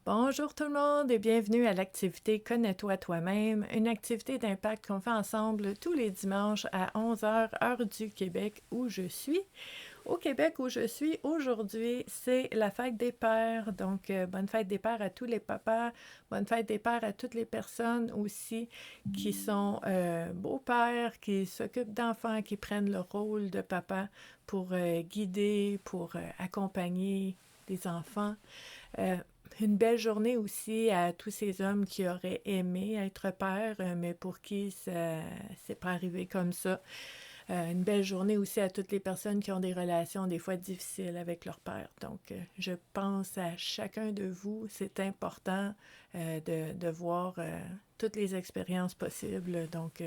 Bonjour tout le monde et bienvenue à l'activité Connais-toi toi-même, une activité d'impact qu'on fait ensemble tous les dimanches à 11 heures, heure du Québec où je suis. Au Québec où je suis aujourd'hui, c'est la fête des pères. Donc, bonne fête des pères à tous les papas, bonne fête des pères à toutes les personnes aussi qui sont beaux-pères, qui s'occupent d'enfants, qui prennent le rôle de papa pour guider, pour accompagner des enfants. Euh, une belle journée aussi à tous ces hommes qui auraient aimé être pères, mais pour qui ça c'est pas arrivé comme ça. Une belle journée aussi à toutes les personnes qui ont des relations des fois difficiles avec leur père. Donc, je pense à chacun de vous. C'est important de voir toutes les expériences possibles. Donc,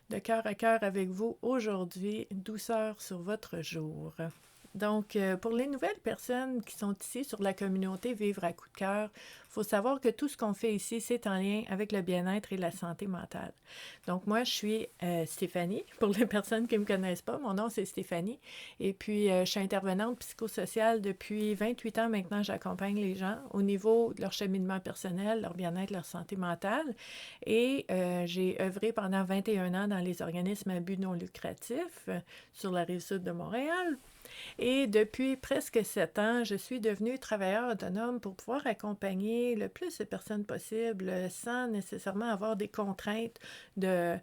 de cœur à cœur avec vous aujourd'hui, douceur sur votre jour. Donc, pour les nouvelles personnes qui sont ici sur la communauté Vivre à coup de cœur, il faut savoir que tout ce qu'on fait ici, c'est en lien avec le bien-être et la santé mentale. Donc, moi, je suis Stéphanie. Pour les personnes qui ne me connaissent pas, mon nom, c'est Stéphanie. Et puis, je suis intervenante psychosociale depuis 28 ans maintenant. J'accompagne les gens au niveau de leur cheminement personnel, leur bien-être, leur santé mentale. Et j'ai œuvré pendant 21 ans dans les organismes à but non lucratif sur la rive sud de Montréal. Et depuis presque 7 ans, je suis devenue travailleur autonome pour pouvoir accompagner le plus de personnes possible sans nécessairement avoir des contraintes de,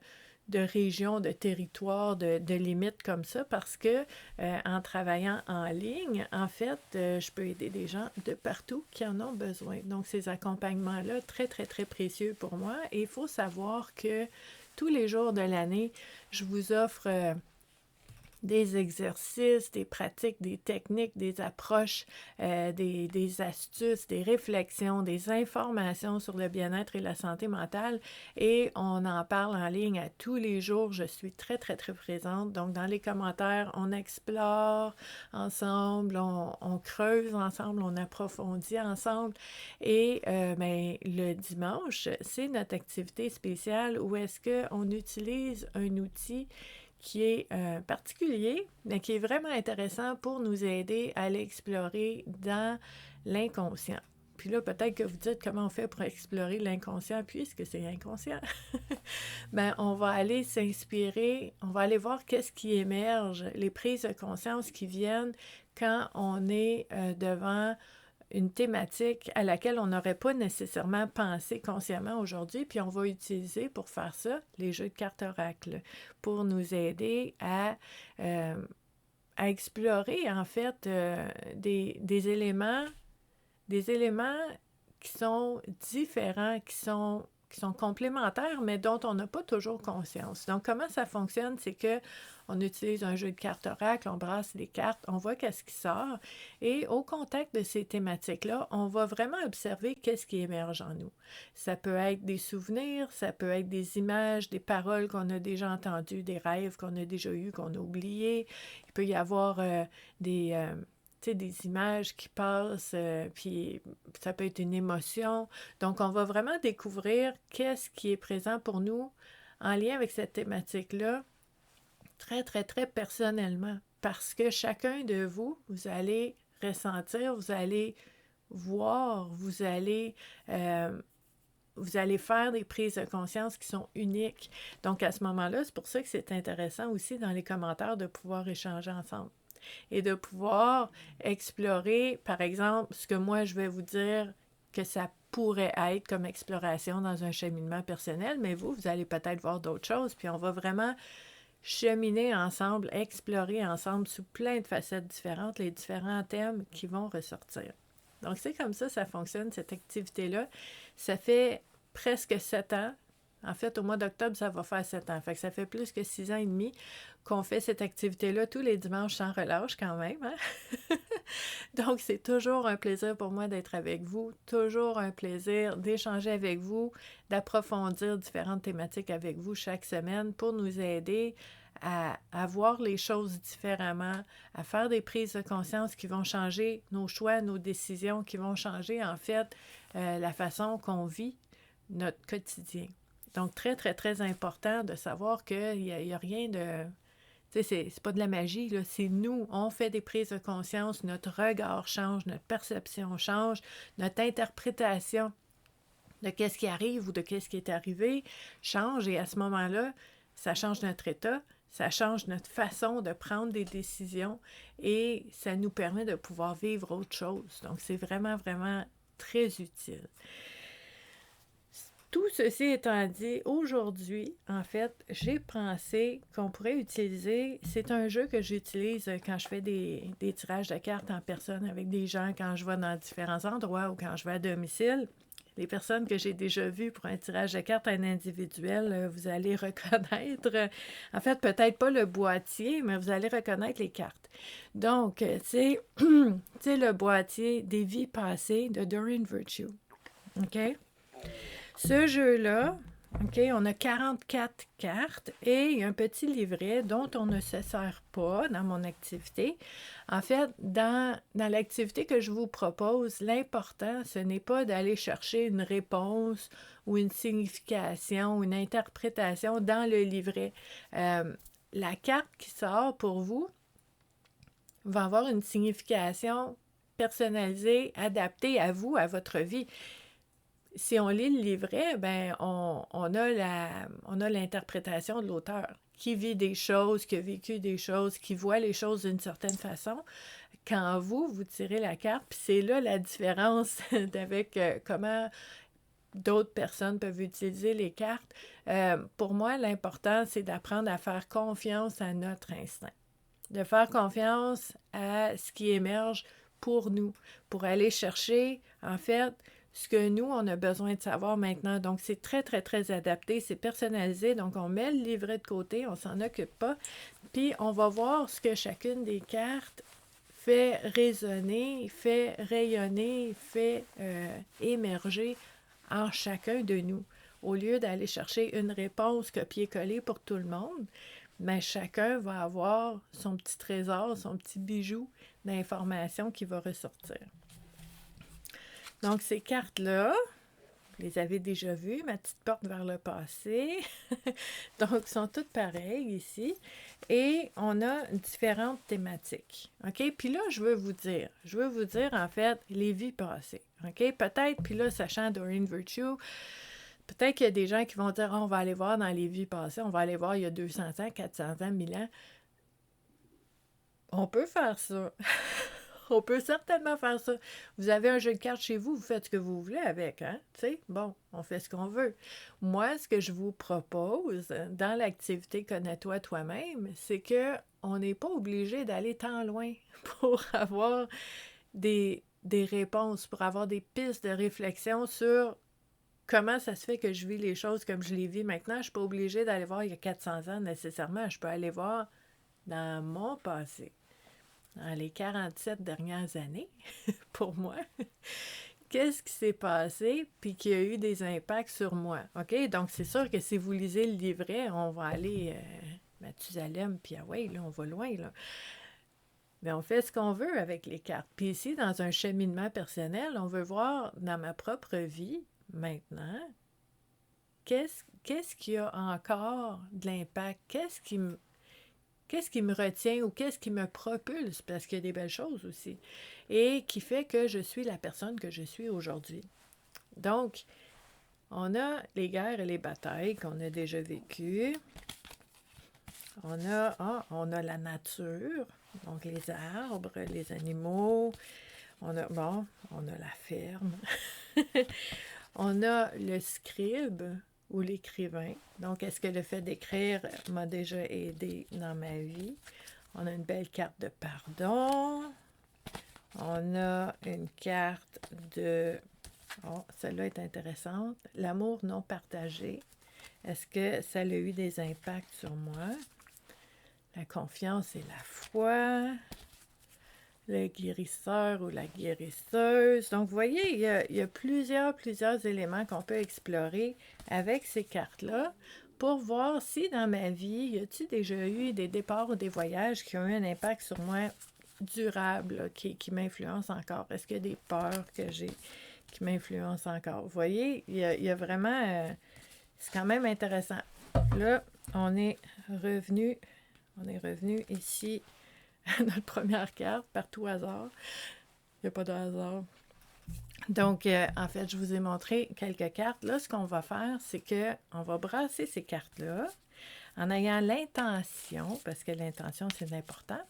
de région, de territoire, de limites comme ça, parce que en travaillant en ligne, en fait, je peux aider des gens de partout qui en ont besoin. Donc, ces accompagnements-là, très, très, très précieux pour moi. Et il faut savoir que tous les jours de l'année, je vous offre des exercices, des pratiques, des techniques, des approches, des astuces, des réflexions, des informations sur le bien-être et la santé mentale. Et on en parle en ligne à tous les jours. Je suis très, très, très présente. Donc, dans les commentaires, on explore ensemble, on creuse ensemble, on approfondit ensemble. Et ben, le dimanche, c'est notre activité spéciale où est-ce qu'on utilise un outil qui est particulier, mais qui est vraiment intéressant pour nous aider à l'explorer dans l'inconscient. Puis là, peut-être que vous dites comment on fait pour explorer l'inconscient puisque c'est inconscient. Ben, on va aller s'inspirer, on va aller voir qu'est-ce qui émerge, les prises de conscience qui viennent quand on est devant une thématique à laquelle on n'aurait pas nécessairement pensé consciemment aujourd'hui, puis on va utiliser pour faire ça les jeux de cartes oracle pour nous aider euh, à explorer en fait des éléments qui sont différents, qui sont complémentaires, mais dont on n'a pas toujours conscience. Donc, comment ça fonctionne? C'est que on utilise un jeu de cartes oracle, on brasse les cartes, on voit qu'est-ce qui sort, et au contact de ces thématiques-là, on va vraiment observer qu'est-ce qui émerge en nous. Ça peut être des souvenirs, ça peut être des images, des paroles qu'on a déjà entendues, des rêves qu'on a déjà eus, qu'on a oubliés. Il peut y avoir des images qui passent, puis ça peut être une émotion. Donc, on va vraiment découvrir qu'est-ce qui est présent pour nous en lien avec cette thématique-là, très, très, très personnellement. Parce que chacun de vous, vous allez ressentir, vous allez voir, vous allez faire des prises de conscience qui sont uniques. Donc, à ce moment-là, c'est pour ça que c'est intéressant aussi dans les commentaires de pouvoir échanger ensemble et de pouvoir explorer, par exemple, ce que moi je vais vous dire que ça pourrait être comme exploration dans un cheminement personnel, mais vous allez peut-être voir d'autres choses, puis on va vraiment cheminer ensemble, explorer ensemble sous plein de facettes différentes les différents thèmes qui vont ressortir. Donc c'est comme ça fonctionne, cette activité-là. Ça fait presque 7 ans. En fait, au mois d'octobre, ça va faire 7 ans. Fait que ça fait plus que 6 ans et demi qu'on fait cette activité-là tous les dimanches sans relâche quand même. Hein? Donc, c'est toujours un plaisir pour moi d'être avec vous, toujours un plaisir d'échanger avec vous, d'approfondir différentes thématiques avec vous chaque semaine pour nous aider à voir les choses différemment, à faire des prises de conscience qui vont changer nos choix, nos décisions, qui vont changer en fait la façon qu'on vit notre quotidien. Donc, très, très, très important de savoir qu'il n'y a rien de Tu sais, c'est pas de la magie, là, c'est nous. On fait des prises de conscience, notre regard change, notre perception change, notre interprétation de qu'est-ce qui arrive ou de qu'est-ce qui est arrivé change. Et à ce moment-là, ça change notre état, ça change notre façon de prendre des décisions et ça nous permet de pouvoir vivre autre chose. Donc, c'est vraiment, vraiment très utile. Tout ceci étant dit, aujourd'hui, en fait, j'ai pensé qu'on pourrait utiliser, c'est un jeu que j'utilise quand je fais des tirages de cartes en personne avec des gens, quand je vais dans différents endroits ou quand je vais à domicile. Les personnes que j'ai déjà vues pour un tirage de cartes en individuel, vous allez reconnaître, en fait, peut-être pas le boîtier, mais vous allez reconnaître les cartes. Donc, c'est le boîtier des vies passées de Doreen Virtue. OK? Ce jeu-là, OK, on a 44 cartes et il y a un petit livret dont on ne se sert pas dans mon activité. En fait, dans l'activité que je vous propose, l'important, ce n'est pas d'aller chercher une réponse ou une signification ou une interprétation dans le livret. La carte qui sort pour vous va avoir une signification personnalisée, adaptée à vous, à votre vie. Si on lit le livret, ben on a l'interprétation de l'auteur qui vit des choses, qui a vécu des choses, qui voit les choses d'une certaine façon. Quand vous tirez la carte, puis c'est là la différence avec comment d'autres personnes peuvent utiliser les cartes. Pour moi, l'important, c'est d'apprendre à faire confiance à notre instinct, de faire confiance à ce qui émerge pour nous, pour aller chercher, en fait, ce que nous, on a besoin de savoir maintenant. Donc, c'est très, très, très adapté, c'est personnalisé. Donc, on met le livret de côté, on s'en occupe pas. Puis, on va voir ce que chacune des cartes fait résonner, fait rayonner, fait émerger en chacun de nous. Au lieu d'aller chercher une réponse copier-coller pour tout le monde, mais chacun va avoir son petit trésor, son petit bijou d'informations qui va ressortir. Donc, ces cartes-là, vous les avez déjà vues, ma petite porte vers le passé. Donc, sont toutes pareilles ici. Et on a différentes thématiques. OK? Puis là, je veux vous dire, en fait, les vies passées. OK? Peut-être, puis là, sachant Doreen Virtue, peut-être qu'il y a des gens qui vont dire, on va aller voir dans les vies passées, on va aller voir il y a 200 ans, 400 ans, 1000 ans. On peut faire ça. On peut certainement faire ça. Vous avez un jeu de cartes chez vous, vous faites ce que vous voulez avec, hein? Tu sais, bon, on fait ce qu'on veut. Moi, ce que je vous propose dans l'activité Connais-toi toi-même, c'est que on n'est pas obligé d'aller tant loin pour avoir des réponses, pour avoir des pistes de réflexion sur comment ça se fait que je vis les choses comme je les vis maintenant. Je ne suis pas obligée d'aller voir il y a 400 ans nécessairement. Je peux aller voir dans mon passé, dans les 47 dernières années, pour moi, qu'est-ce qui s'est passé puis qui a eu des impacts sur moi. OK? Donc, c'est sûr que si vous lisez le livret, on va aller Mathusalem, puis ah ouais, là, on va loin, là. Mais on fait ce qu'on veut avec les cartes. Puis ici, dans un cheminement personnel, on veut voir dans ma propre vie, maintenant, qu'est-ce qui a encore de l'impact? Qu'est-ce qui me retient ou qu'est-ce qui me propulse, parce qu'il y a des belles choses aussi, et qui fait que je suis la personne que je suis aujourd'hui. Donc, on a les guerres et les batailles qu'on a déjà vécues. On a la nature, donc les arbres, les animaux. On a la ferme. On a le scribe ou l'écrivain. Donc, est-ce que le fait d'écrire m'a déjà aidé dans ma vie? On a une belle carte de pardon. On a une carte de... Oh, celle-là est intéressante. L'amour non partagé. Est-ce que ça a eu des impacts sur moi? La confiance et la foi. Le guérisseur ou la guérisseuse. Donc, vous voyez, il y a plusieurs éléments qu'on peut explorer avec ces cartes-là pour voir si dans ma vie, y a-t-il déjà eu des départs ou des voyages qui ont eu un impact sur moi durable, là, qui m'influence encore. Est-ce qu'il y a des peurs que j'ai qui m'influencent encore? Vous voyez, il y a vraiment... c'est quand même intéressant. Là, on est revenu On est revenu ici à notre première carte, par tout hasard. Il n'y a pas de hasard. Donc, en fait, je vous ai montré quelques cartes. Là, ce qu'on va faire, c'est qu'on va brasser ces cartes-là en ayant l'intention, parce que l'intention, c'est important,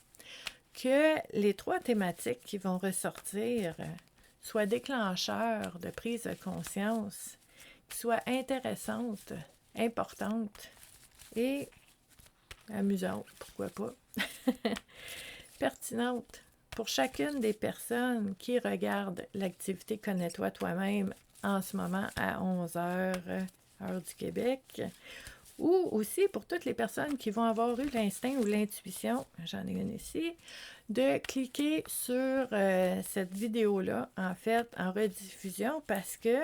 que les 3 thématiques qui vont ressortir soient déclencheurs de prise de conscience, qui soient intéressantes, importantes et amusantes, pourquoi pas, pertinentes pour chacune des personnes qui regardent l'activité Connais-toi toi-même en ce moment à 11 heures, heure du Québec, ou aussi pour toutes les personnes qui vont avoir eu l'instinct ou l'intuition, j'en ai une ici, de cliquer sur cette vidéo-là, en fait, en rediffusion, parce que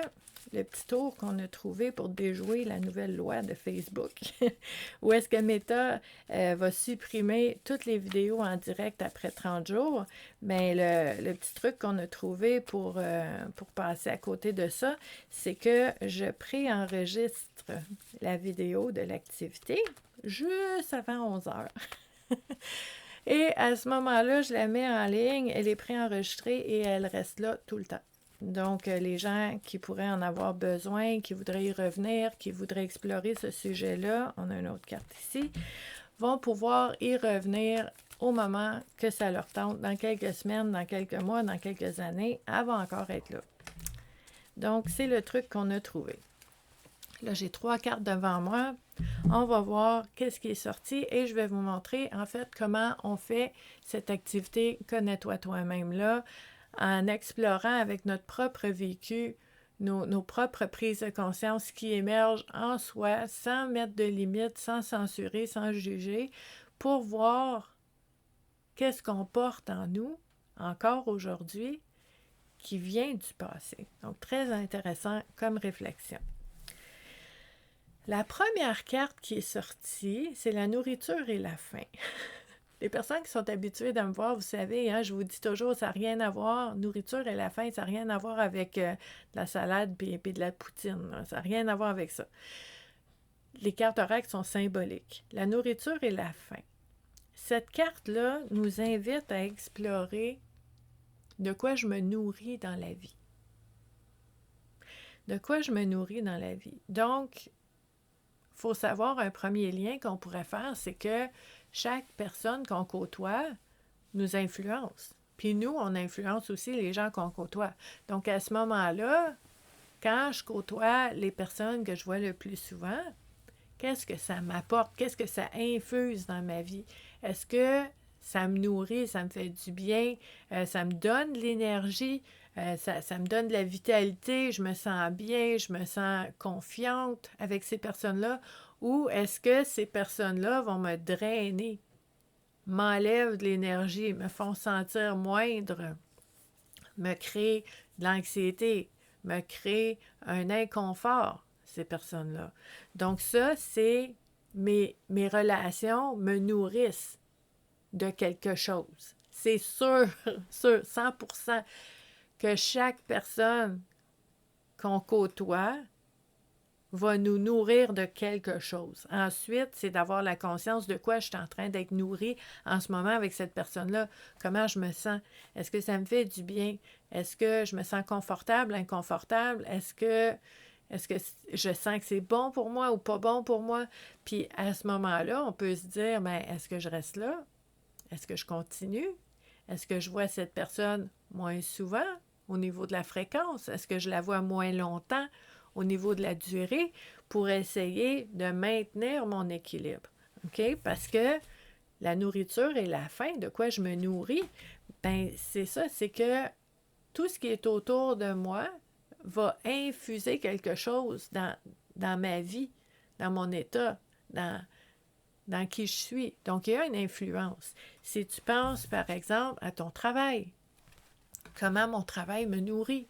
le petit tour qu'on a trouvé pour déjouer la nouvelle loi de Facebook, où est-ce que Meta va supprimer toutes les vidéos en direct après 30 jours, mais le petit truc qu'on a trouvé pour passer à côté de ça, c'est que je préenregistre la vidéo de l'activité juste avant 11 heures. Et à ce moment-là, je la mets en ligne, elle est préenregistrée et elle reste là tout le temps. Donc, les gens qui pourraient en avoir besoin, qui voudraient y revenir, qui voudraient explorer ce sujet-là, on a une autre carte ici, vont pouvoir y revenir au moment que ça leur tente, dans quelques semaines, dans quelques mois, dans quelques années, elle va encore être là. Donc, c'est le truc qu'on a trouvé. Là, j'ai 3 cartes devant moi. On va voir qu'est-ce qui est sorti et je vais vous montrer, en fait, comment on fait cette activité Connais-toi toi-même là, en explorant avec notre propre vécu, nos propres prises de conscience qui émergent en soi, sans mettre de limites, sans censurer, sans juger, pour voir qu'est-ce qu'on porte en nous, encore aujourd'hui, qui vient du passé. Donc, très intéressant comme réflexion. La première carte qui est sortie, c'est la nourriture et la faim. Les personnes qui sont habituées de me voir, vous savez, hein, je vous dis toujours, ça n'a rien à voir, nourriture et la faim, ça n'a rien à voir avec de la salade et de la poutine. Là. Ça n'a rien à voir avec ça. Les cartes oracles sont symboliques. La nourriture et la faim. Cette carte-là nous invite à explorer de quoi je me nourris dans la vie. De quoi je me nourris dans la vie. Donc, il faut savoir un premier lien qu'on pourrait faire, c'est que chaque personne qu'on côtoie nous influence. Puis nous, on influence aussi les gens qu'on côtoie. Donc, à ce moment-là, quand je côtoie les personnes que je vois le plus souvent, qu'est-ce que ça m'apporte? Qu'est-ce que ça infuse dans ma vie? Est-ce que ça me nourrit, ça me fait du bien, ça me donne de l'énergie, ça me donne de la vitalité, je me sens bien, je me sens confiante avec ces personnes-là? Ou est-ce que ces personnes-là vont me drainer, m'enlèvent de l'énergie, me font sentir moindre, me créent de l'anxiété, me créent un inconfort, ces personnes-là? Donc ça, c'est mes relations me nourrissent de quelque chose. C'est sûr, 100% que chaque personne qu'on côtoie va nous nourrir de quelque chose. Ensuite, c'est d'avoir la conscience de quoi je suis en train d'être nourrie en ce moment avec cette personne-là. Comment je me sens? Est-ce que ça me fait du bien? Est-ce que je me sens confortable, inconfortable? Est-ce que je sens que c'est bon pour moi ou pas bon pour moi? Puis à ce moment-là, on peut se dire, bien, est-ce que je reste là? Est-ce que je continue? Est-ce que je vois cette personne moins souvent au niveau de la fréquence? Est-ce que je la vois moins longtemps au niveau de la durée pour essayer de maintenir mon équilibre? OK? Parce que la nourriture et la faim, de quoi je me nourris, ben c'est ça, c'est que tout ce qui est autour de moi va infuser quelque chose dans ma vie, dans mon état, dans qui je suis. Donc, il y a une influence. Si tu penses, par exemple, à ton travail, comment mon travail me nourrit,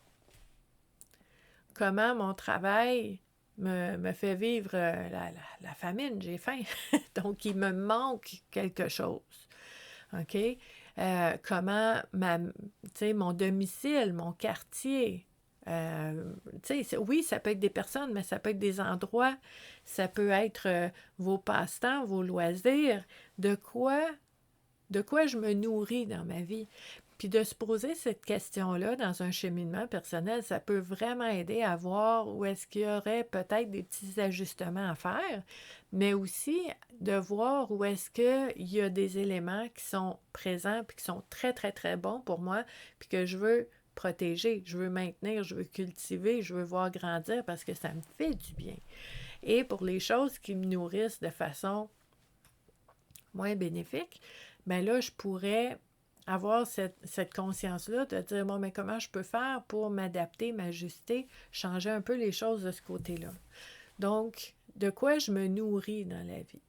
comment mon travail me fait vivre la famine, j'ai faim. Donc, il me manque quelque chose. OK? Comment mon domicile, mon quartier, Oui, ça peut être des personnes, mais ça peut être des endroits, ça peut être vos passe-temps, vos loisirs, de quoi je me nourris dans ma vie. Puis de se poser cette question-là dans un cheminement personnel, ça peut vraiment aider à voir où est-ce qu'il y aurait peut-être des petits ajustements à faire, mais aussi de voir où est-ce qu'il y a des éléments qui sont présents puis qui sont très, très, très bons pour moi, puis que je veux protéger, je veux maintenir, je veux cultiver, je veux voir grandir parce que ça me fait du bien. Et pour les choses qui me nourrissent de façon moins bénéfique, bien là, je pourrais avoir cette conscience-là de dire, bon, mais comment je peux faire pour m'adapter, m'ajuster, changer un peu les choses de ce côté-là. Donc, de quoi je me nourris dans la vie.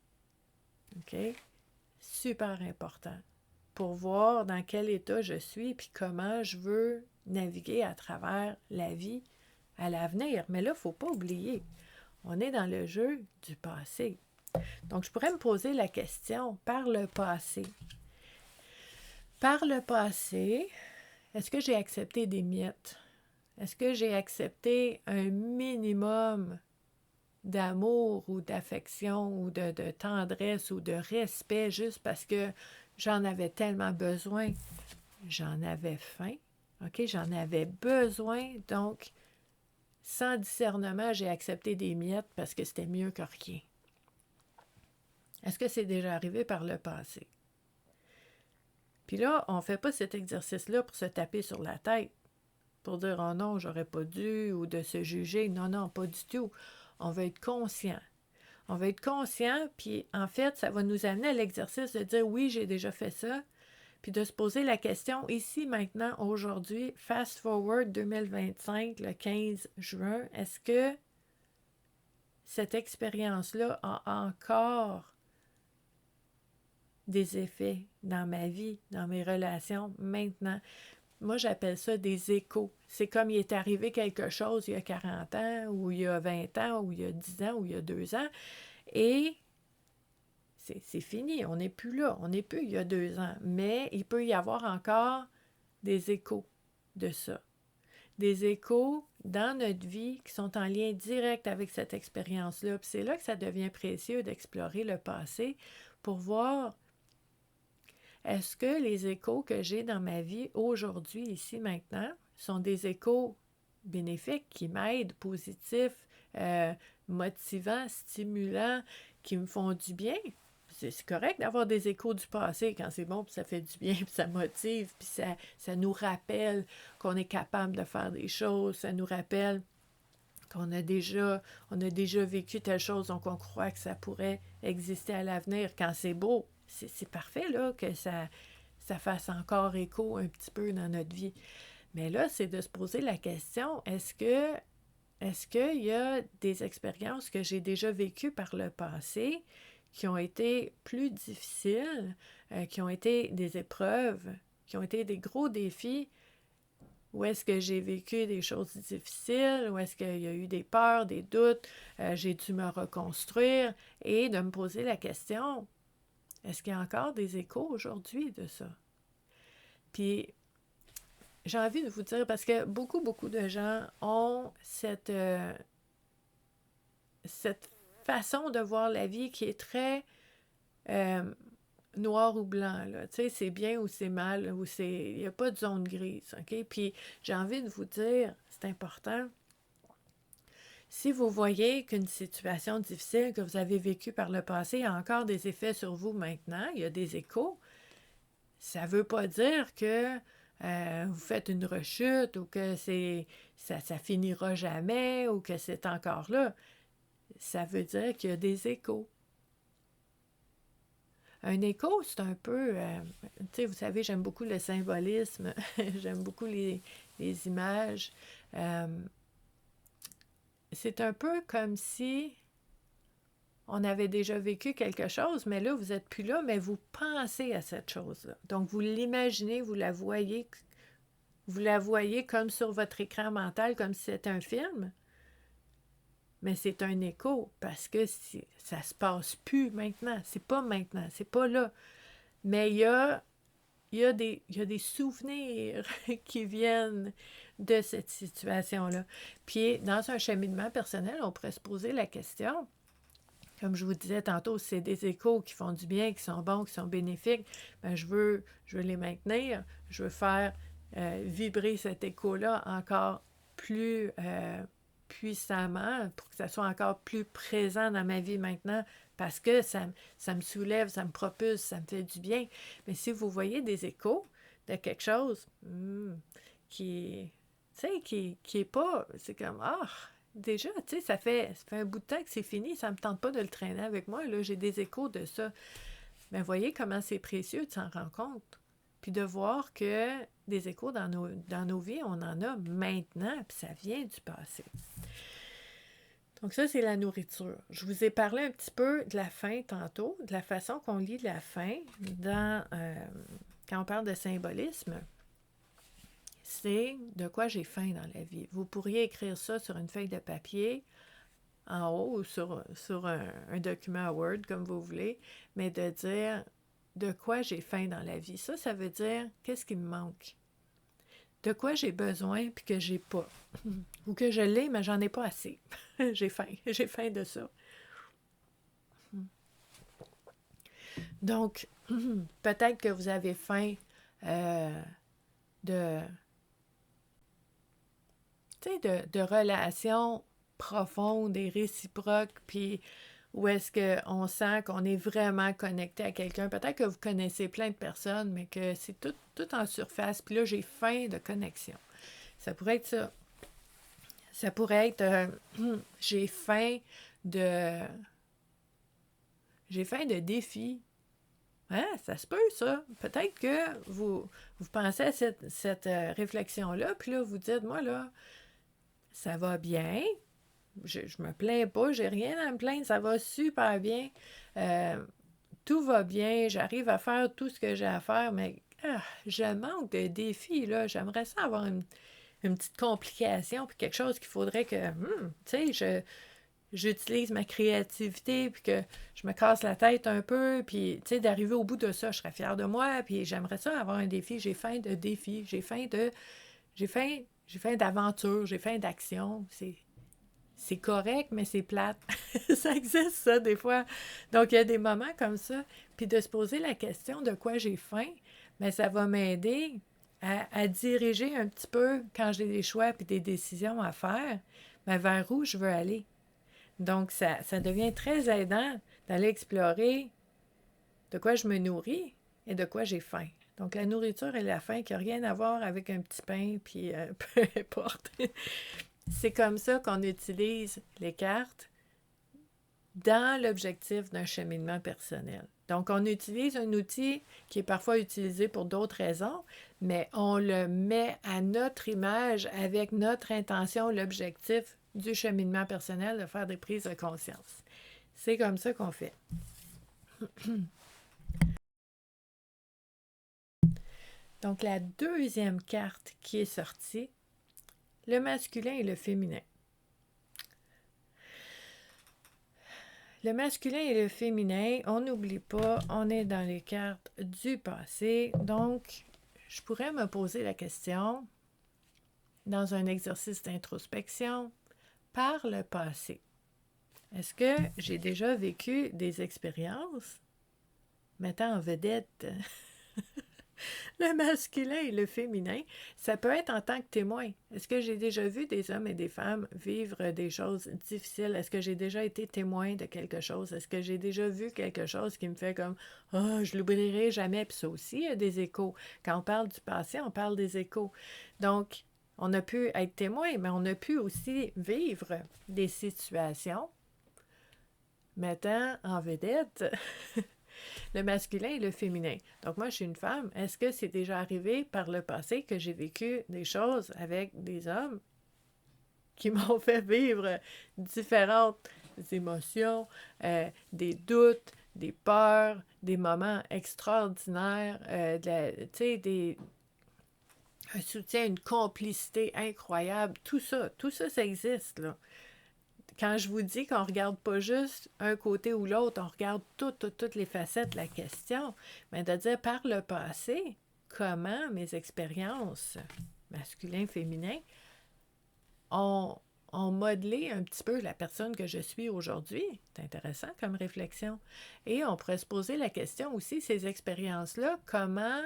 OK? Super important pour voir dans quel état je suis puis comment je veux naviguer à travers la vie à l'avenir. Mais là, il ne faut pas oublier, on est dans le jeu du passé. Donc, je pourrais me poser la question, par le passé. Par le passé, est-ce que j'ai accepté des miettes? Est-ce que j'ai accepté un minimum d'amour ou d'affection ou de tendresse ou de respect juste parce que j'en avais tellement besoin? J'en avais faim, OK? J'en avais besoin, donc sans discernement, j'ai accepté des miettes parce que c'était mieux que rien. Est-ce que c'est déjà arrivé par le passé? Puis là, on ne fait pas cet exercice-là pour se taper sur la tête, pour dire « Oh non, j'aurais pas dû » ou de se juger. Non, non, pas du tout. On va être conscient. On va être conscient, puis en fait, ça va nous amener à l'exercice de dire « Oui, j'ai déjà fait ça », puis de se poser la question ici, maintenant, aujourd'hui, fast forward 2025, le 15 juin, est-ce que cette expérience-là a encore des effets dans ma vie, dans mes relations maintenant? Moi, j'appelle ça des échos. C'est comme il est arrivé quelque chose il y a 40 ans, ou il y a 20 ans, ou il y a 10 ans, ou il y a 2 ans, et c'est fini, on n'est plus là, on n'est plus il y a 2 ans, mais il peut y avoir encore des échos de ça. Des échos dans notre vie qui sont en lien direct avec cette expérience-là. Puis c'est là que ça devient précieux d'explorer le passé pour voir est-ce que les échos que j'ai dans ma vie aujourd'hui, ici, maintenant, sont des échos bénéfiques qui m'aident, positifs, motivants, stimulants, qui me font du bien? C'est correct d'avoir des échos du passé quand c'est bon, puis ça fait du bien, puis ça motive, puis ça nous rappelle qu'on est capable de faire des choses, ça nous rappelle qu'on a déjà vécu telle chose, donc on croit que ça pourrait exister à l'avenir. Quand c'est beau, c'est parfait là, que ça fasse encore écho un petit peu dans notre vie. Mais là, c'est de se poser la question, est-ce qu'il y a des expériences que j'ai déjà vécues par le passé qui ont été plus difficiles, qui ont été des épreuves, qui ont été des gros défis, où est-ce que j'ai vécu des choses difficiles, où est-ce qu'il y a eu des peurs, des doutes, j'ai dû me reconstruire, et de me poser la question, est-ce qu'il y a encore des échos aujourd'hui de ça? Puis, j'ai envie de vous dire, parce que beaucoup, beaucoup de gens ont cette façon de voir la vie qui est très noir ou blanc, là. Tu sais, c'est bien ou c'est mal, ou il n'y a pas de zone grise, OK? Puis j'ai envie de vous dire, c'est important, si vous voyez qu'une situation difficile que vous avez vécue par le passé a encore des effets sur vous maintenant, il y a des échos, ça ne veut pas dire que vous faites une rechute ou que ça finira jamais ou que c'est encore là. Ça veut dire qu'il y a des échos. Un écho, c'est un peu, tu sais, vous savez, j'aime beaucoup le symbolisme, j'aime beaucoup les images. C'est un peu comme si on avait déjà vécu quelque chose, mais là, vous n'êtes plus là, mais vous pensez à cette chose-là. Donc, vous l'imaginez, vous la voyez comme sur votre écran mental, comme si c'était un film. Mais c'est un écho, parce que ça se passe plus maintenant. C'est pas maintenant, c'est pas là. Mais il y a il y a des souvenirs qui viennent de cette situation-là. Puis, dans un cheminement personnel, on pourrait se poser la question, comme je vous disais tantôt, c'est des échos qui font du bien, qui sont bons, qui sont bénéfiques, ben je veux les maintenir, je veux faire vibrer cet écho-là encore plus puissamment, pour que ça soit encore plus présent dans ma vie maintenant, parce que ça me soulève, ça me propulse, ça me fait du bien. Mais si vous voyez des échos de quelque chose qui, tu sais, qui est pas, c'est comme, déjà, tu sais, ça fait un bout de temps que c'est fini, ça me tente pas de le traîner avec moi, là, j'ai des échos de ça. Mais voyez comment c'est précieux de s'en rendre compte. Puis de voir que des échos dans nos vies, on en a maintenant, puis ça vient du passé. Donc ça, c'est la nourriture. Je vous ai parlé un petit peu de la faim tantôt, de la façon qu'on lit la faim quand on parle de symbolisme. C'est de quoi j'ai faim dans la vie. Vous pourriez écrire ça sur une feuille de papier, en haut, ou sur un document Word, comme vous voulez, mais de dire de quoi j'ai faim dans la vie. Ça veut dire qu'est-ce qui me manque. De quoi j'ai besoin puis que j'ai pas. Ou que je l'ai, mais j'en ai pas assez. J'ai faim de ça. Donc, peut-être que vous avez faim de relations profondes et réciproques, puis où est-ce qu'on sent qu'on est vraiment connecté à quelqu'un. Peut-être que vous connaissez plein de personnes, mais que c'est tout en surface. Puis là, j'ai faim de connexion. Ça pourrait être ça. Ça pourrait être j'ai faim de défis. Hein? Ça se peut, ça. Peut-être que vous pensez à cette réflexion-là, puis là, vous dites, moi, là, ça va bien. Je me plains pas, j'ai rien à me plaindre, ça va super bien. Tout va bien, j'arrive à faire tout ce que j'ai à faire, mais je manque de défis, là. J'aimerais ça avoir une petite complication, puis quelque chose qu'il faudrait que, tu sais, j'utilise ma créativité, puis que je me casse la tête un peu, puis, tu sais, d'arriver au bout de ça, je serais fière de moi, puis j'aimerais ça avoir un défi. J'ai faim de défis, j'ai faim d'aventure, j'ai faim d'action. C'est correct, mais c'est plate. Ça existe, ça, des fois. Donc, il y a des moments comme ça. Puis de se poser la question de quoi j'ai faim, bien, ça va m'aider à diriger un petit peu, quand j'ai des choix et des décisions à faire, bien, vers où je veux aller. Donc, ça devient très aidant d'aller explorer de quoi je me nourris et de quoi j'ai faim. Donc, la nourriture et la faim qui n'ont rien à voir avec un petit pain, puis peu importe. C'est comme ça qu'on utilise les cartes dans l'objectif d'un cheminement personnel. Donc, on utilise un outil qui est parfois utilisé pour d'autres raisons, mais on le met à notre image avec notre intention, l'objectif du cheminement personnel de faire des prises de conscience. C'est comme ça qu'on fait. Donc, la deuxième carte qui est sortie, le masculin et le féminin. Le masculin et le féminin, on n'oublie pas, on est dans les cartes du passé. Donc, je pourrais me poser la question, dans un exercice d'introspection, par le passé. Est-ce que j'ai déjà vécu des expériences mettant en vedette le masculin et le féminin? Ça peut être en tant que témoin. Est-ce que j'ai déjà vu des hommes et des femmes vivre des choses difficiles? Est-ce que j'ai déjà été témoin de quelque chose? Est-ce que j'ai déjà vu quelque chose qui me fait comme « Ah, je l'oublierai jamais ». Puis ça aussi, il y a des échos. Quand on parle du passé, on parle des échos. Donc, on a pu être témoin, mais on a pu aussi vivre des situations mettant en vedette le masculin et le féminin. Donc moi, je suis une femme. Est-ce que c'est déjà arrivé par le passé que j'ai vécu des choses avec des hommes qui m'ont fait vivre différentes émotions, des doutes, des peurs, des moments extraordinaires, un soutien, une complicité incroyable. Tout ça, ça existe, là. Quand je vous dis qu'on ne regarde pas juste un côté ou l'autre, on regarde toutes les facettes de la question, mais de dire par le passé, comment mes expériences masculin-féminin ont modelé un petit peu la personne que je suis aujourd'hui. C'est intéressant comme réflexion. Et on pourrait se poser la question aussi, ces expériences-là, comment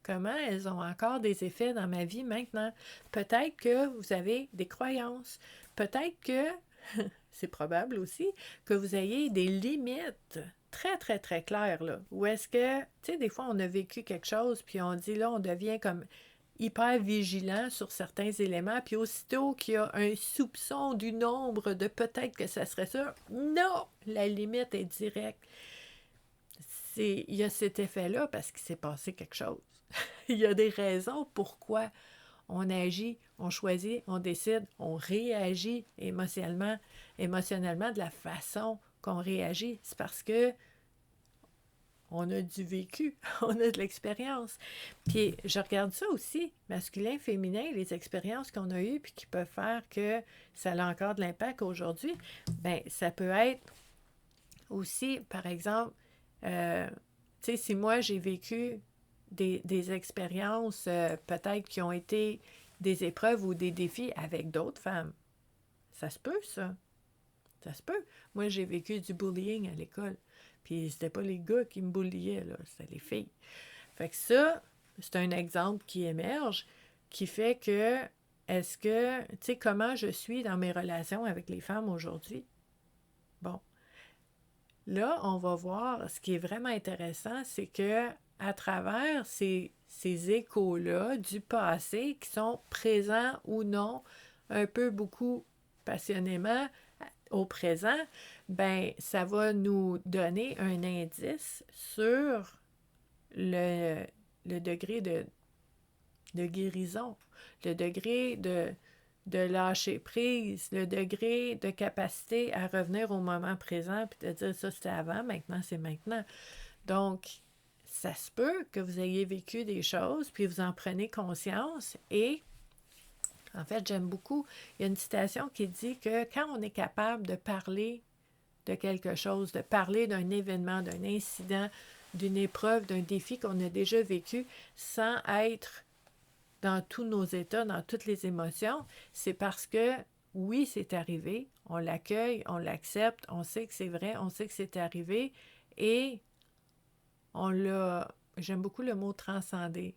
elles ont encore des effets dans ma vie maintenant. Peut-être que vous avez des croyances. Peut-être que, c'est probable aussi, que vous ayez des limites très, très, très claires, là. Ou est-ce que, tu sais, des fois, on a vécu quelque chose, puis on dit, là, on devient comme hyper vigilant sur certains éléments, puis aussitôt qu'il y a un soupçon du nombre de peut-être que ça serait ça, non! La limite est directe. Il y a cet effet-là parce qu'il s'est passé quelque chose. Il y a des raisons pourquoi on agit, on choisit, on décide, on réagit émotionnellement de la façon qu'on réagit. C'est parce que on a du vécu, on a de l'expérience. Puis je regarde ça aussi, masculin, féminin, les expériences qu'on a eues puis qui peuvent faire que ça a encore de l'impact aujourd'hui. Bien, ça peut être aussi, par exemple, tu sais, si moi j'ai vécu des expériences peut-être qui ont été des épreuves ou des défis avec d'autres femmes, ça se peut, ça. Ça se peut. Moi, j'ai vécu du bullying à l'école. Puis c'était pas les gars qui me bulliaient, là, c'était les filles. Fait que ça, c'est un exemple qui émerge, qui fait que, est-ce que, tu sais, comment je suis dans mes relations avec les femmes aujourd'hui? Bon. Là, on va voir, ce qui est vraiment intéressant, c'est que à travers ces échos-là du passé qui sont présents ou non, un peu beaucoup passionnément au présent, ben ça va nous donner un indice sur le degré de guérison, le degré de lâcher prise, le degré de capacité à revenir au moment présent puis de dire ça c'était avant, maintenant c'est maintenant. Donc, ça se peut que vous ayez vécu des choses puis vous en prenez conscience et en fait, j'aime beaucoup, il y a une citation qui dit que quand on est capable de parler de quelque chose, de parler d'un événement, d'un incident, d'une épreuve, d'un défi qu'on a déjà vécu sans être dans tous nos états, dans toutes les émotions, c'est parce que, oui, c'est arrivé, on l'accueille, on l'accepte, on sait que c'est vrai, on sait que c'est arrivé, et on l'a, j'aime beaucoup le mot transcender.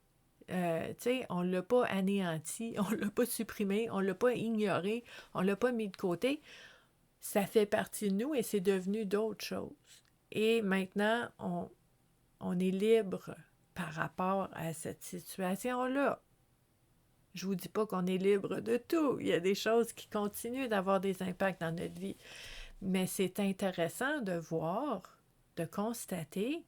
Tu sais, on ne l'a pas anéanti, on ne l'a pas supprimé, on ne l'a pas ignoré, on ne l'a pas mis de côté. Ça fait partie de nous et c'est devenu d'autres choses. Et maintenant, on est libre par rapport à cette situation-là. Je ne vous dis pas qu'on est libre de tout. Il y a des choses qui continuent d'avoir des impacts dans notre vie. Mais c'est intéressant de voir, de constater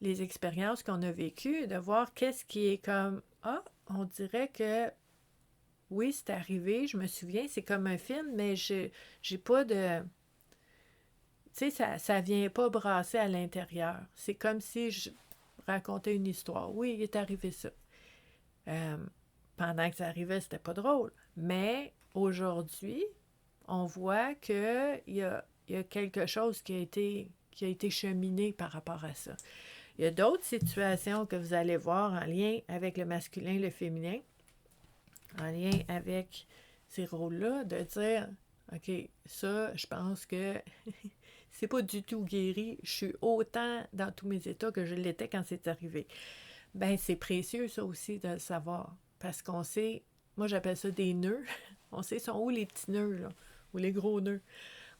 les expériences qu'on a vécues, de voir qu'est-ce qui est comme « Ah, on dirait que oui, c'est arrivé, je me souviens, c'est comme un film, mais j'ai pas de... » Tu sais, ça vient pas brasser à l'intérieur. C'est comme si je racontais une histoire. Oui, il est arrivé ça. Pendant que ça arrivait, c'était pas drôle. Mais aujourd'hui, on voit qu'il y a quelque chose qui a été cheminé par rapport à ça. Il y a d'autres situations que vous allez voir en lien avec le masculin et le féminin, en lien avec ces rôles-là, de dire, OK, ça, je pense que c'est pas du tout guéri. Je suis autant dans tous mes états que je l'étais quand c'est arrivé. Ben, c'est précieux, ça aussi, de le savoir. Parce qu'on sait, moi j'appelle ça des nœuds, on sait sont où les petits nœuds, là, ou les gros nœuds,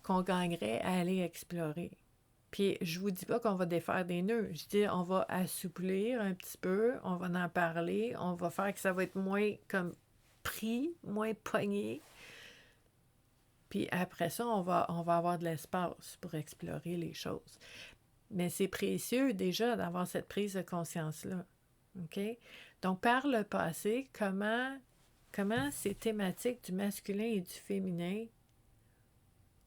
qu'on gagnerait à aller explorer. Puis je vous dis pas qu'on va défaire des nœuds, je dis on va assouplir un petit peu, on va en parler, on va faire que ça va être moins comme pris, moins pogné. Puis après ça, on va avoir de l'espace pour explorer les choses. Mais c'est précieux déjà d'avoir cette prise de conscience-là. OK? Donc, par le passé, comment ces thématiques du masculin et du féminin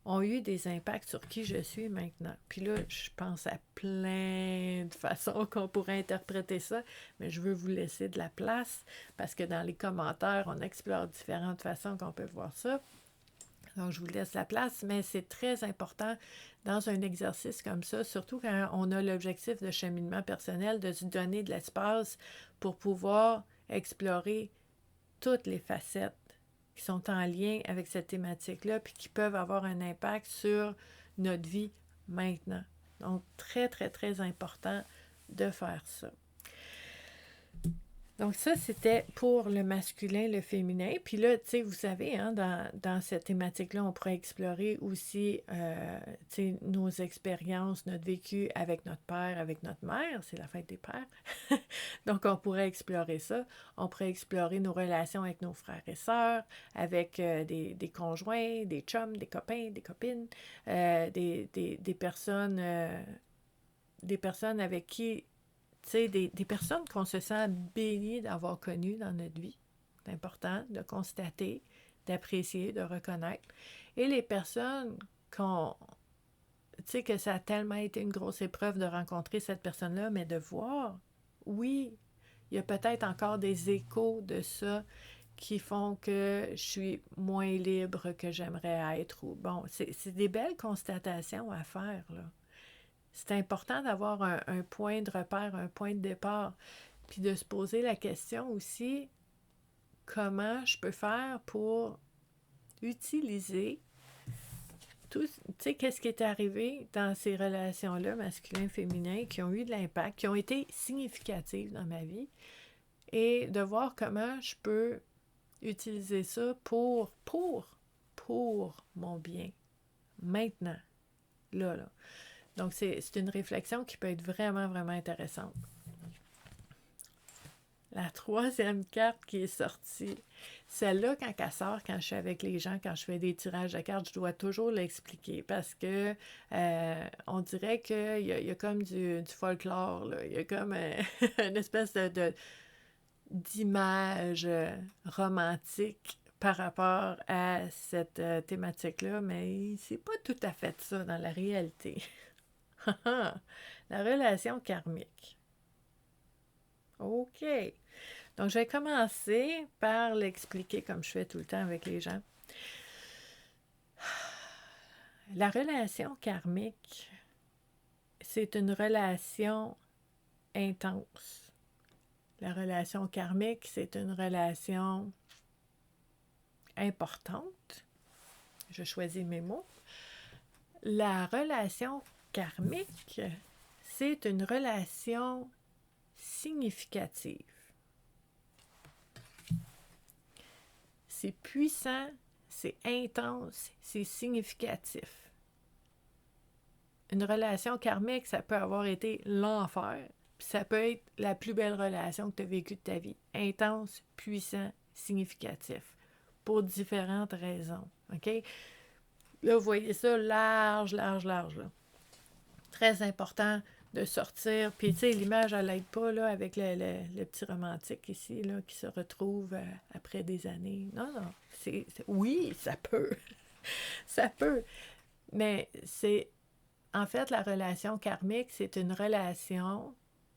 ont eu des impacts sur qui je suis maintenant. Puis là, je pense à plein de façons qu'on pourrait interpréter ça, mais je veux vous laisser de la place parce que dans les commentaires, on explore différentes façons qu'on peut voir ça. Donc, je vous laisse la place, mais c'est très important dans un exercice comme ça, surtout quand on a l'objectif de cheminement personnel, de se donner de l'espace pour pouvoir explorer toutes les facettes qui sont en lien avec cette thématique-là, puis qui peuvent avoir un impact sur notre vie maintenant. Donc, très, très, très important de faire ça. Donc ça, c'était pour le masculin, le féminin. Puis là, tu sais, vous savez, hein, dans cette thématique-là, on pourrait explorer aussi, tu sais, nos expériences, notre vécu avec notre père, avec notre mère. C'est la fête des pères. Donc, on pourrait explorer ça. On pourrait explorer nos relations avec nos frères et sœurs, avec des conjoints, des chums, des copains, des copines, des personnes avec qui tu sais, des personnes qu'on se sent bénies d'avoir connues dans notre vie. C'est important de constater, d'apprécier, de reconnaître. Et les personnes qu'on... Tu sais, que ça a tellement été une grosse épreuve de rencontrer cette personne-là, mais de voir, oui, il y a peut-être encore des échos de ça qui font que je suis moins libre que j'aimerais être. Ou bon, c'est des belles constatations à faire, là. C'est important d'avoir un point de repère, un point de départ, puis de se poser la question aussi, comment je peux faire pour utiliser tout, tu sais, qu'est-ce qui est arrivé dans ces relations-là, masculin-féminin, qui ont eu de l'impact, qui ont été significatives dans ma vie, et de voir comment je peux utiliser ça pour mon bien, maintenant, là. Donc, c'est une réflexion qui peut être vraiment, vraiment intéressante. La troisième carte qui est sortie, celle-là, quand elle sort, quand je suis avec les gens, quand je fais des tirages de cartes, je dois toujours l'expliquer parce que on dirait qu'il y a comme du folklore, là. Il y a comme une espèce d'image romantique par rapport à cette thématique-là, mais c'est pas tout à fait ça dans la réalité. La relation karmique. OK. Donc, je vais commencer par l'expliquer comme je fais tout le temps avec les gens. La relation karmique, c'est une relation intense. La relation karmique, c'est une relation importante. Je choisis mes mots. La relation karmique, c'est une relation significative. C'est puissant, c'est intense, c'est significatif. Une relation karmique, ça peut avoir été l'enfer, puis ça peut être la plus belle relation que tu as vécue de ta vie. Intense, puissant, significatif. Pour différentes raisons. OK? Là, vous voyez ça large, large, large. Là. Très important de sortir. Puis, tu sais, l'image, elle n'aide pas là, avec le petit romantique ici, là, qui se retrouve après des années. Non, non. Oui, ça peut. Ça peut. Mais c'est... En fait, la relation karmique, c'est une relation...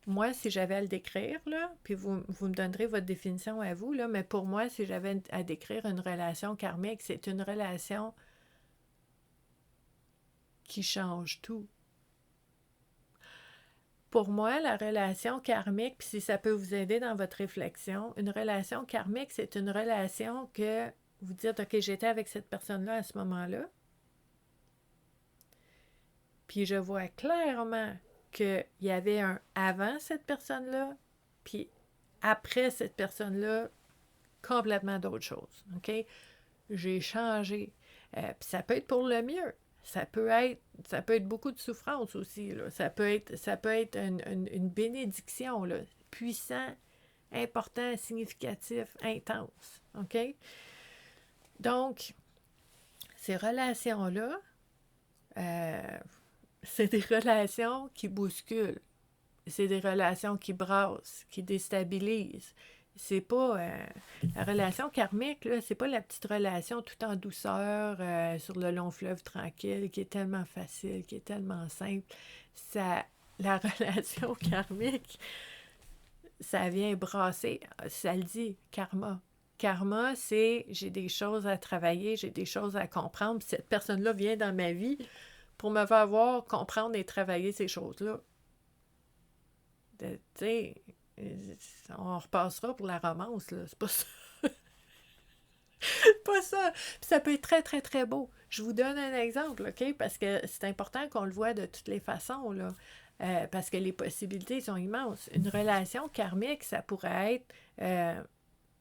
Moi, si j'avais à le décrire, là, puis vous me donnerez votre définition à vous, là, mais pour moi, si j'avais à décrire une relation karmique, c'est une relation qui change tout. Pour moi, la relation karmique, puis si ça peut vous aider dans votre réflexion, une relation karmique, c'est une relation que vous dites, OK, j'étais avec cette personne-là à ce moment-là, puis je vois clairement qu'il y avait un avant cette personne-là, puis après cette personne-là, complètement d'autres choses. OK? J'ai changé. Puis ça peut être pour le mieux. Ça peut être beaucoup de souffrance aussi. Là. Ça peut être une bénédiction, là, puissant, important, significatif, intense. OK? Donc, ces relations-là, c'est des relations qui bousculent. C'est des relations qui brassent, qui déstabilisent. C'est pas... la relation karmique, là, c'est pas la petite relation tout en douceur sur le long fleuve tranquille qui est tellement facile, qui est tellement simple. La relation karmique, ça vient brasser, ça le dit, karma. karma, c'est j'ai des choses à travailler, j'ai des choses à comprendre, puis cette personne-là vient dans ma vie pour me faire voir, comprendre et travailler ces choses-là. Tu sais, on repassera pour la romance, là, c'est pas ça. Pas ça. Puis ça peut être très, très, très beau. Je vous donne un exemple, OK? Parce que c'est important qu'on le voit de toutes les façons, là. Parce que les possibilités sont immenses. Une relation karmique, ça pourrait être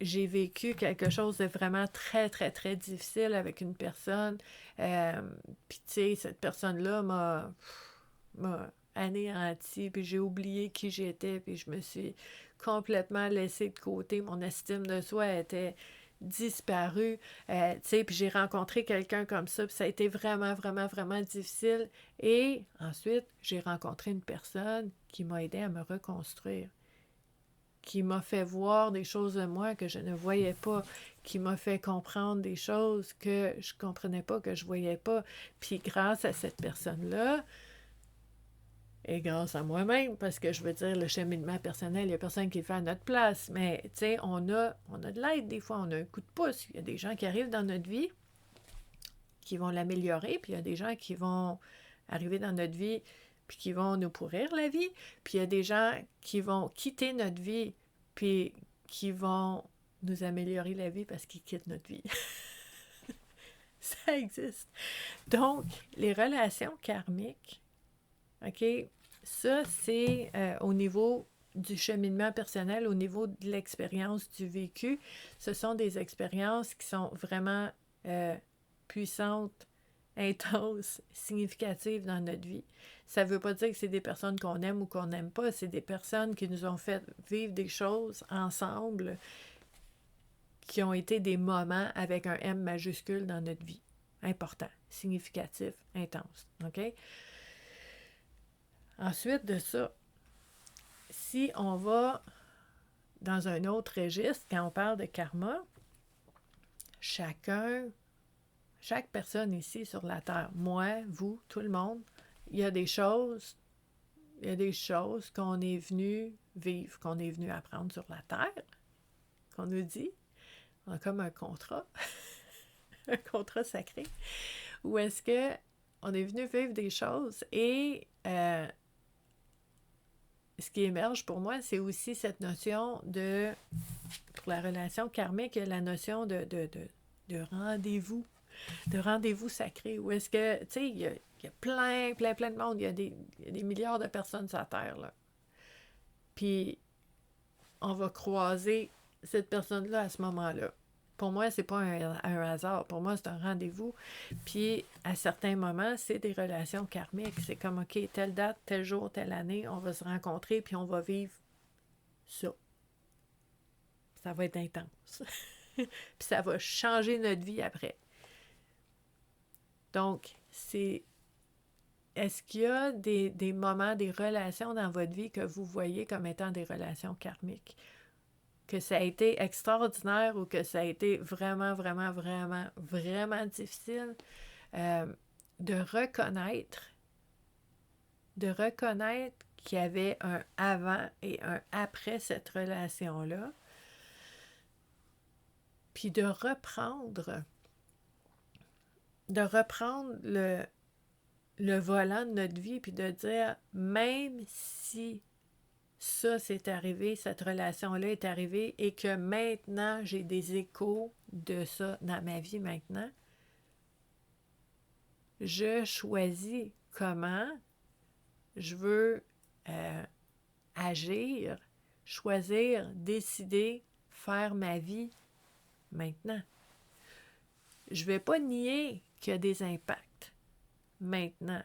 j'ai vécu quelque chose de vraiment très, très, très difficile avec une personne. Puis, tu sais, cette personne-là m'a anéanti, puis j'ai oublié qui j'étais, puis je me suis complètement laissée de côté. Mon estime de soi était disparue. Tu sais, puis j'ai rencontré quelqu'un comme ça, puis ça a été vraiment, vraiment, vraiment difficile. Et ensuite, j'ai rencontré une personne qui m'a aidé à me reconstruire, qui m'a fait voir des choses de moi que je ne voyais pas, qui m'a fait comprendre des choses que je ne comprenais pas, que je ne voyais pas. Puis grâce à cette personne-là, et grâce à moi-même, parce que je veux dire, le cheminement personnel, il n'y a personne qui le fait à notre place, mais tu sais, on a de l'aide des fois, on a un coup de pouce. Il y a des gens qui arrivent dans notre vie qui vont l'améliorer, puis il y a des gens qui vont arriver dans notre vie puis qui vont nous pourrir la vie, puis il y a des gens qui vont quitter notre vie puis qui vont nous améliorer la vie parce qu'ils quittent notre vie. Ça existe. Donc, les relations karmiques, OK, ça, c'est au niveau du cheminement personnel, au niveau de l'expérience du vécu. Ce sont des expériences qui sont vraiment puissantes, intenses, significatives dans notre vie. Ça ne veut pas dire que c'est des personnes qu'on aime ou qu'on n'aime pas, c'est des personnes qui nous ont fait vivre des choses ensemble qui ont été des moments avec un M majuscule dans notre vie. Important, significatif, intense. OK? Ensuite de ça, si on va dans un autre registre, quand on parle de karma, chaque personne ici sur la Terre, moi, vous, tout le monde, il y a des choses qu'on est venu vivre, qu'on est venu apprendre sur la Terre, qu'on nous dit. On a comme un contrat, un contrat sacré, où est-ce que on est venu vivre des choses et ce qui émerge pour moi, c'est aussi cette notion de, pour la relation karmique, la notion de rendez-vous, de rendez-vous sacré, où est-ce que, tu sais, il y a plein de monde, il y a des milliards de personnes sur la Terre, là. Puis, on va croiser cette personne-là à ce moment-là. Pour moi, c'est pas un hasard. Pour moi, c'est un rendez-vous. Puis, à certains moments, c'est des relations karmiques. C'est comme, OK, telle date, tel jour, telle année, on va se rencontrer, puis on va vivre ça. Ça va être intense. Puis ça va changer notre vie après. Donc, est-ce qu'il y a des moments, des relations dans votre vie que vous voyez comme étant des relations karmiques? Que ça a été extraordinaire ou que ça a été vraiment, vraiment, vraiment, vraiment difficile, de reconnaître qu'il y avait un avant et un après cette relation-là, puis de reprendre le volant de notre vie, puis de dire, même si ça, c'est arrivé, cette relation-là est arrivée et que maintenant, j'ai des échos de ça dans ma vie maintenant. Je choisis comment je veux agir, choisir, décider, faire ma vie maintenant. Je ne vais pas nier qu'il y a des impacts maintenant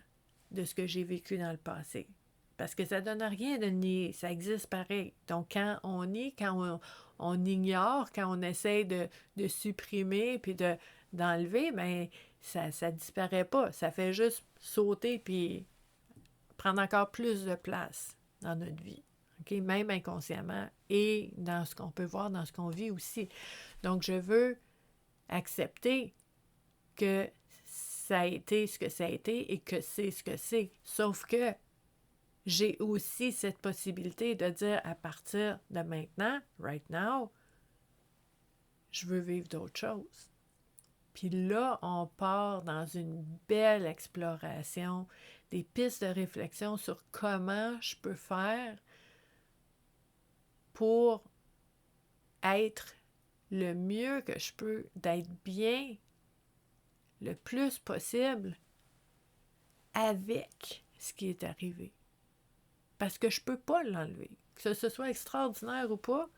de ce que j'ai vécu dans le passé. Parce que ça ne donne rien de nier, ça existe pareil. Donc, quand on nie, quand on ignore, quand on essaie de supprimer puis d'enlever, bien, ça ne disparaît pas. Ça fait juste sauter puis prendre encore plus de place dans notre vie. Okay? Même inconsciemment et dans ce qu'on peut voir, dans ce qu'on vit aussi. Donc, je veux accepter que ça a été ce que ça a été et que c'est ce que c'est. Sauf que j'ai aussi cette possibilité de dire à partir de maintenant, right now, je veux vivre d'autres choses. Puis là, on part dans une belle exploration, des pistes de réflexion sur comment je peux faire pour être le mieux que je peux, d'être bien le plus possible avec ce qui est arrivé. Parce que je ne peux pas l'enlever. Que ce soit extraordinaire ou pas,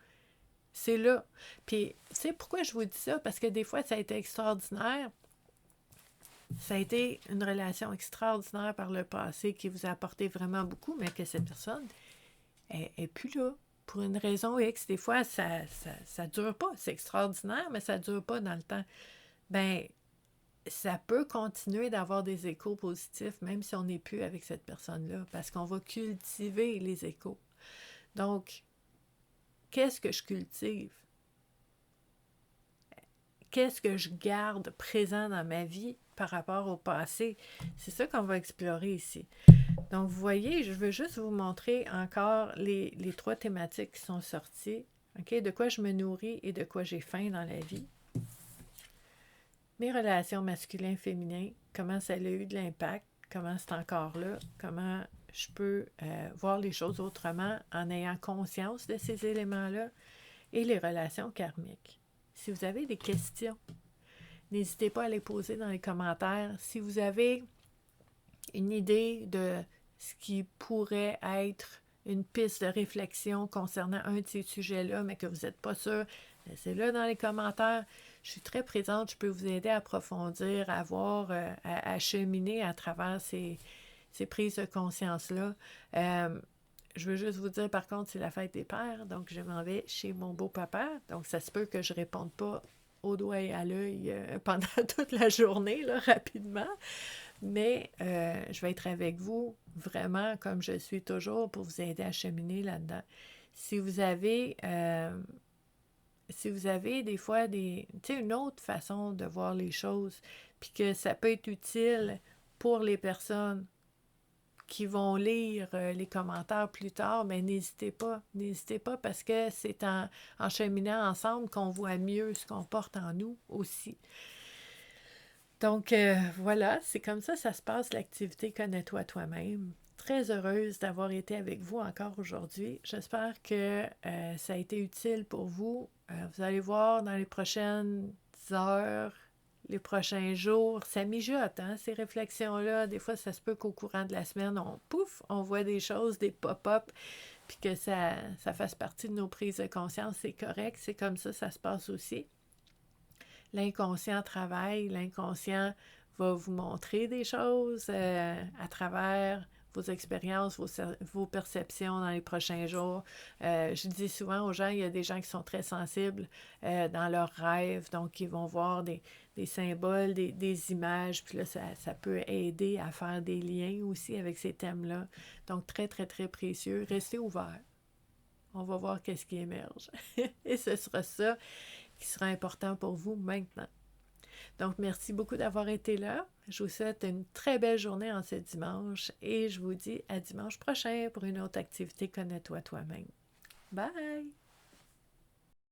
c'est là. Puis, tu sais pourquoi je vous dis ça? Parce que des fois, ça a été extraordinaire. Ça a été une relation extraordinaire par le passé qui vous a apporté vraiment beaucoup, mais que cette personne n'est plus là. Pour une raison X, des fois, ça dure pas. C'est extraordinaire, mais ça dure pas dans le temps. Ben, ça peut continuer d'avoir des échos positifs, même si on n'est plus avec cette personne-là, parce qu'on va cultiver les échos. Donc, qu'est-ce que je cultive? Qu'est-ce que je garde présent dans ma vie par rapport au passé? C'est ça qu'on va explorer ici. Donc, vous voyez, je veux juste vous montrer encore les 3 thématiques qui sont sorties. Okay? De quoi je me nourris et de quoi j'ai faim dans la vie. Mes relations masculin-féminin, comment ça a eu de l'impact, comment c'est encore là, comment je peux voir les choses autrement en ayant conscience de ces éléments-là, et les relations karmiques. Si vous avez des questions, n'hésitez pas à les poser dans les commentaires. Si vous avez une idée de ce qui pourrait être une piste de réflexion concernant un de ces sujets-là, mais que vous n'êtes pas sûr, laissez-le dans les commentaires. Je suis très présente, je peux vous aider à approfondir, à voir, à cheminer à travers ces prises de conscience-là. Je veux juste vous dire, par contre, c'est la fête des pères, donc je m'en vais chez mon beau-papa. Donc, ça se peut que je ne réponde pas au doigt et à l'œil pendant toute la journée, là, rapidement. Mais je vais être avec vous vraiment comme je suis toujours pour vous aider à cheminer là-dedans. Si vous avez des fois une autre façon de voir les choses, puis que ça peut être utile pour les personnes qui vont lire les commentaires plus tard, mais n'hésitez pas parce que c'est en cheminant ensemble qu'on voit mieux ce qu'on porte en nous aussi. Donc voilà, c'est comme ça se passe l'activité Connais-toi toi-même. Très heureuse d'avoir été avec vous encore aujourd'hui. J'espère que ça a été utile pour vous. Vous allez voir dans les prochaines heures, les prochains jours, ça mijote, hein, ces réflexions-là. Des fois, ça se peut qu'au courant de la semaine, on voit des choses, des pop-up, puis que ça fasse partie de nos prises de conscience. C'est correct, c'est comme ça se passe aussi. L'inconscient travaille, l'inconscient va vous montrer des choses à travers vos expériences, vos perceptions dans les prochains jours. Je dis souvent aux gens, il y a des gens qui sont très sensibles dans leurs rêves, donc ils vont voir des symboles, des images, puis là, ça peut aider à faire des liens aussi avec ces thèmes-là. Donc, très, très, très précieux. Restez ouverts. On va voir qu'est-ce qui émerge. Et ce sera ça qui sera important pour vous maintenant. Donc, merci beaucoup d'avoir été là. Je vous souhaite une très belle journée en ce dimanche et je vous dis à dimanche prochain pour une autre activité Connais-toi toi-même. Bye!